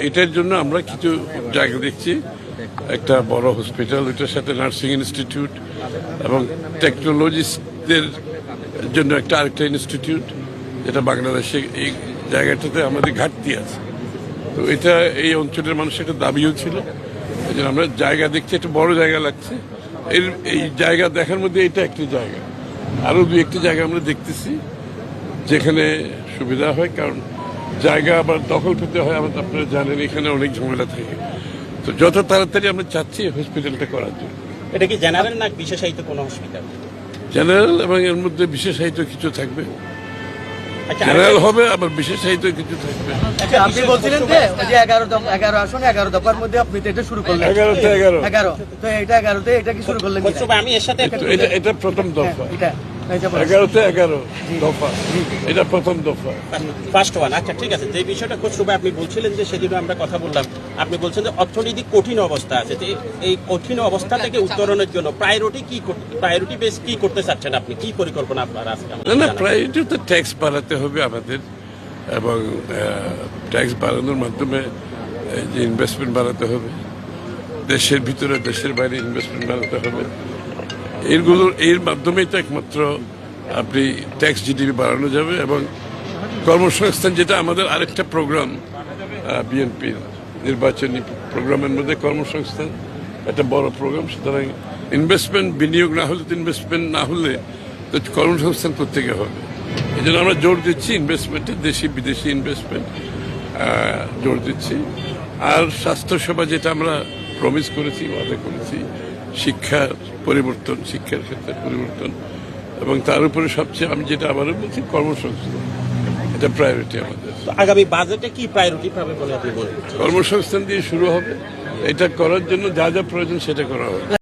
এটার জন্য আমরা কিছু জায়গা দেখছি, একটা বড় হসপিটাল, ওইটার সাথে নার্সিং ইনস্টিটিউট এবং টেকনোলজিস্টদের জন্য একটা আরেকটা ইনস্টিটিউট, যেটা বাংলাদেশে এই জায়গাটাতে আমাদের ঘাটতি আছে। তো এটা এই অঞ্চলের মানুষের একটা দাবিও ছিল, এই জন্য আমরা জায়গা দেখছি, একটা বড় জায়গা লাগছে। এই জায়গা দেখার মধ্যে এটা একটি জায়গা, আরও দুই একটি জায়গা আমরা দেখতেছি যেখানে সুবিধা হয়, কারণ জায়গা আবার দখল পেতে হয়। আমাদের আপনারা জানেন এখানে অনেক ঝামেলা থাকে। তো যত তাড়াতাড়ি আমরা চাচ্ছি হসপিটালটা করার জন্য। এটা কি জেনারেল না বিশেষায়িত কোনো হসপিটাল? জেনারেল, এবং এর মধ্যে বিশেষায়িত কিছু থাকবে। জেনারেল হবে, আবার বিশেষায়িত কিছু থাকবে। আপনি বলছিলেন যে 11 আসনে 11 দফার মধ্যে আপনি তো এটা শুরু করলেন। 11তে 11 তো এটা 11তে এটা কি শুরু করলেন? আমি এর সাথে এটা প্রথম দফা। এটা 11তে 11 দফা, এটা প্রথম দফা, ফার্স্ট ওয়ান। আচ্ছা, ঠিক আছে। যে বিষয়টা খসরু ভাই আপনি বলছিলেন যে সেদিনও আমরা কথা বললাম, আপনি বলছেন যে অর্থনৈতিক কঠিন অবস্থা আছে, যে এই কঠিন অবস্থা থেকে উত্তরণের জন্য প্রায়োরিটি বেস কি করতে চাচ্ছেন আপনি? কি পরিকল্পনা আপনার আছে? না, প্রায়োরিটি তো ট্যাক্স বাড়াতে হবে আমাদের, এবং ট্যাক্স বাড়ানোর মাধ্যমে যে ইনভেস্টমেন্ট বাড়াতে হবে, দেশের ভিতরে দেশের বাইরে ইনভেস্টমেন্ট বাড়াতে হবে। এর মাধ্যমেই তো একমাত্র আপনি ট্যাক্স জিডিপি বাড়ানো যাবে, এবং কর্মসংস্থান, যেটা আমাদের আরেকটা প্রোগ্রাম, বিএনপির নির্বাচনী প্রোগ্রামের মধ্যে কর্মসংস্থান একটা বড় প্রোগ্রাম। সুতরাং ইনভেস্টমেন্ট, বিনিয়োগ না হলে তো ইনভেস্টমেন্ট না হলে তো কর্মসংস্থান করতে গিয়ে হবে। এই জন্য আমরা জোর দিচ্ছি ইনভেস্টমেন্টে, দেশি বিদেশি ইনভেস্টমেন্ট জোর দিচ্ছি। আর স্বাস্থ্যসেবা, যেটা আমরা প্রমিস করেছি, ওয়াদা করেছি, শিক্ষার পরিবর্তন, শিক্ষার ক্ষেত্রে পরিবর্তন, এবং তার উপরে সবচেয়ে আমি যেটা আবারও বলছি, কর্মসংস্থান, এটা প্রায়োরিটি আমাদের। আগামী বাজেটে কি প্রায়োরিটি পাবে বলে আপনি বলেন? কর্মসংস্থান দিয়ে শুরু হবে, এটা করার জন্য যা যা প্রয়োজন সেটা করা হবে।